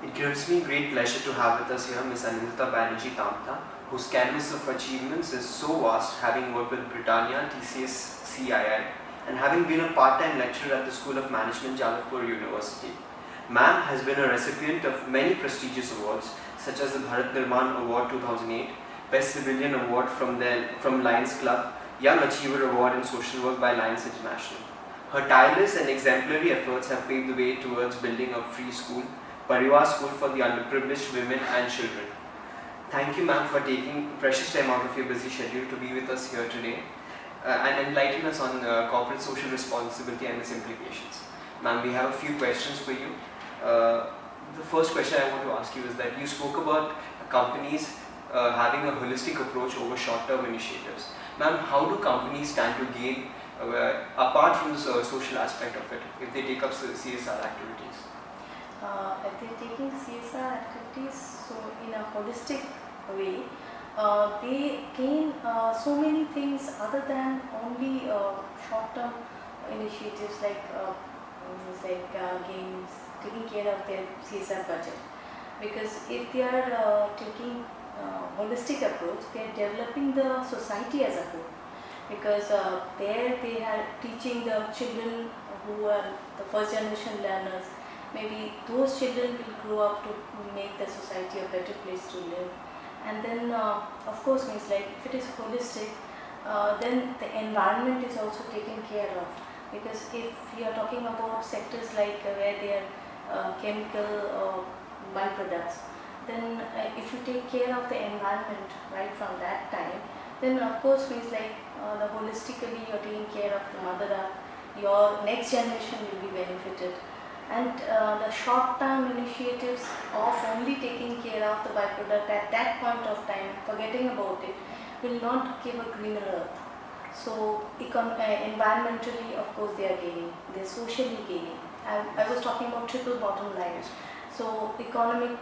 It gives me great pleasure to have with us here Ms. Anindita Bannerjee Tamta, whose canvas of achievements is so vast, having worked with Britannia, TCS, CII, and having been a part-time lecturer at the School of Management, Jalapur University. Ma'am has been a recipient of many prestigious awards, such as the Bharat Nirman Award 2008, Best Civilian Award from Lions Club, Young Achiever Award in Social Work by Lions International. Her tireless and exemplary efforts have paved the way towards building a free school, Parivar School for the underprivileged women and children. Thank you, ma'am, for taking precious time out of your busy schedule to be with us here today and enlighten us on corporate social responsibility and its implications. Ma'am, we have a few questions for you. The first question I want to ask you is that you spoke about companies having a holistic approach over short-term initiatives. Ma'am, how do companies stand to gain apart from the social aspect of it if they take up CSR activities? If they're taking CSR activities so in a holistic way, they gain so many things other than only short-term initiatives like games, taking care of their CSR budget. Because if they are taking holistic approach, they are developing the society as a whole. Because there they are teaching the children who are the first generation learners. Maybe those children will grow up to make the society a better place to live. And then of course means like if it is holistic, then the environment is also taken care of. Because if we are talking about sectors like where they are chemical byproducts, then if you take care of the environment right from that time, then of course means like the holistically you're taking care of the mother earth, your next generation will be benefited. And the short-term initiatives of only taking care of the byproduct at that point of time, forgetting about it, will not give a greener earth. So environmentally, of course, they are gaining, they are socially gaining. I was talking about triple bottom line. So economic,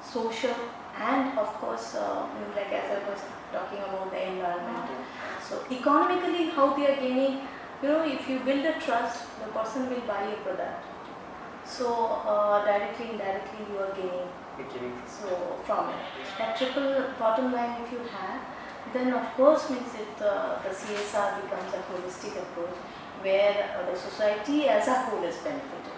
social, and of course, like as I was talking about the environment. So economically, how they are gaining, if you build a trust, the person will buy a product. So directly, indirectly, you are gaining. So from it, that triple bottom line, if you have, then of course means it the CSR becomes a holistic approach where the society as a whole is benefited.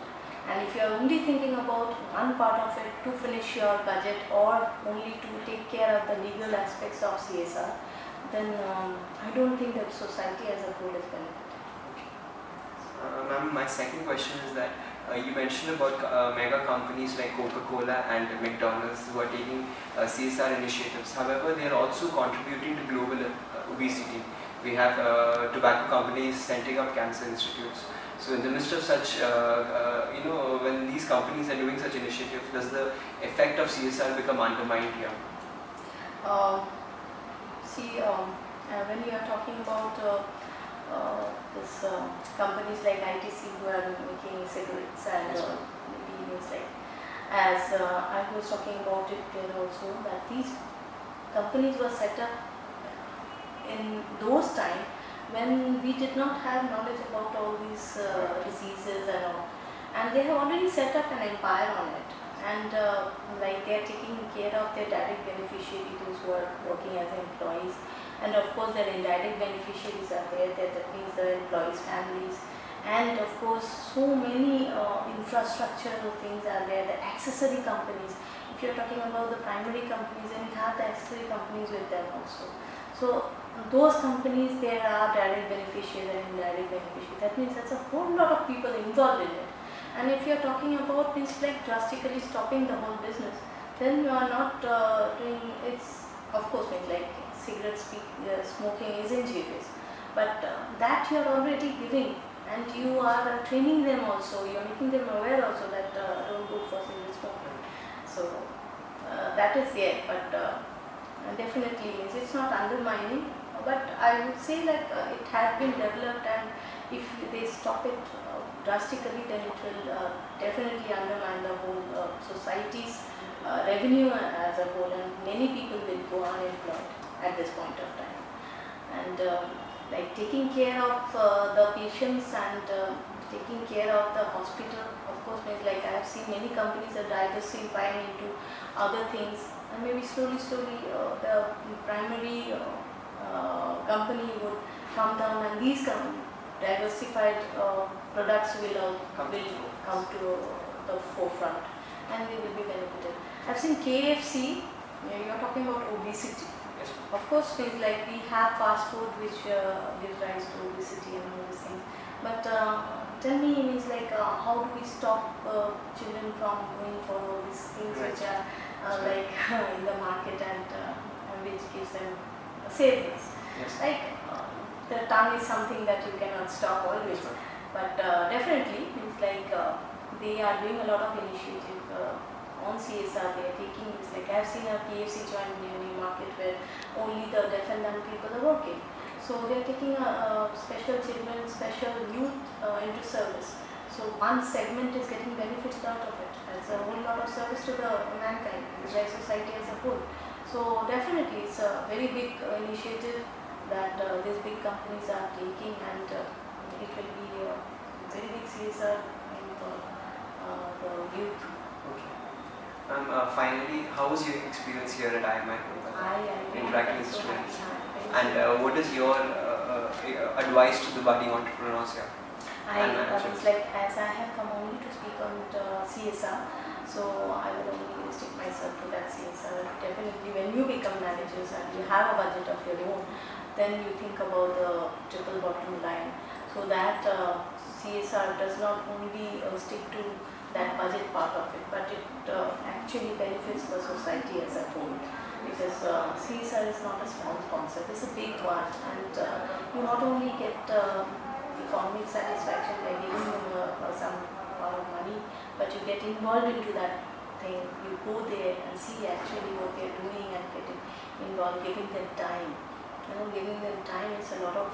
And if you are only thinking about one part of it to finish your budget or only to take care of the legal aspects of CSR, then I don't think that society as a whole is benefited. Ma'am, my second question is that you mentioned about mega companies like Coca-Cola and McDonald's who are taking CSR initiatives. However, they are also contributing to global obesity. We have tobacco companies setting up cancer institutes. So in the midst of such, when these companies are doing such initiatives, does the effect of CSR become undermined here? When you are talking about companies like ITC who are making cigarettes and maybe like, as I was talking about it there also, that these companies were set up in those times when we did not have knowledge about all these diseases and all, and they have already set up an empire on it, and like they are taking care of their direct beneficiaries, those who are working as employees. And of course their indirect beneficiaries are there, that means the employees' families, and of course so many infrastructural things are there, the accessory companies. If you are talking about the primary companies, then you have the accessory companies with them also. So those companies, there are direct beneficiaries and indirect beneficiaries. That means that's a whole lot of people involved in it. And if you are talking about things like drastically stopping the whole business, then you are not doing, it's of course means like cigarette smoking is injurious, but that you are already giving, and you are training them also, you are making them aware also that don't go for cigarette smoking. So that is there, but definitely means it's not undermining, but I would say like it had been developed, and if they stop it drastically, then it will definitely undermine the whole society's revenue as a whole, and many people will go unemployed at this point of time. And like taking care of the patients and taking care of the hospital, of course, means like I have seen many companies are diversifying into other things, and maybe slowly the primary company would come down, and these diversified products will come to the forefront, and they will be benefited. I've seen KFC. You're talking about obesity. Yes. Of course, things like we have fast food which gives rise to obesity and all these things. But tell me, means like how do we stop children from going for all these things which are like in the market and which gives them savings? Yes. Like the tongue is something that you cannot stop always. Yes, but definitely means like they are doing a lot of initiative on CSR. They are taking, like I have seen a KFC joint in the market where only the deaf and dumb people are working. So they are taking a special children, special youth into service. So one segment is getting benefited out of it. It's a whole lot of service to the mankind, the society as a whole. So definitely it's a very big initiative that these big companies are taking, and it will be a very big CSR in the youth. Okay. Finally, how was your experience here at IMI? Interacting with students. And what is your advice to the budding entrepreneurs here? It's like, as I have come only to speak on CSR, so I will only restrict myself to that CSR. Definitely, when you become managers and you have a budget of your own, then you think about the triple bottom line. So that CSR does not only stick to that budget part of it, but it actually benefits the society as a whole. Because CSR is not a small concept, it's a big one, and you not only get economic satisfaction by giving them some amount of money, but you get involved into that thing. You go there and see actually what they are doing and getting involved, giving them time. Giving them time is a lot of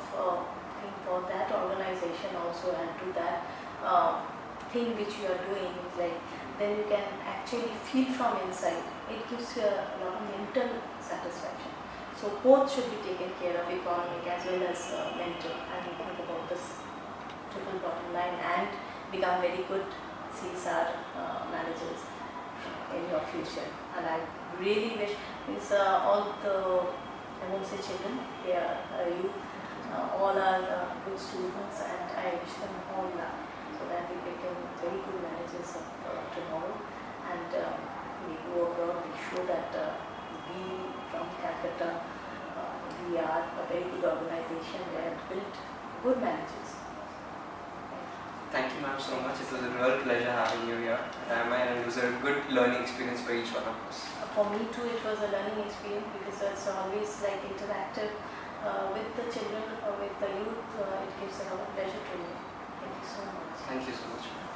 thing for that organization also, and to that thing which you are doing, like then you can actually feel from inside. It gives you a lot of mental satisfaction. So both should be taken care of, economic as well as mental, and you think about this triple bottom line and become very good CSR managers in your future. And I really wish all the, I won't say children, they are youth, all are good students, and I wish them all luck so that we become very good managers of tomorrow, and we go abroad, we show that we from Calcutta, we are a very good organization. We have built good managers. Thank you, ma'am, so much. It was a real pleasure having you here at IMI, and it was a good learning experience for each one of us. For me too, it was a learning experience because it's always like interactive with the children or with the youth. It gives a lot of pleasure to me. Thank you so much. Thank you so much, ma'am.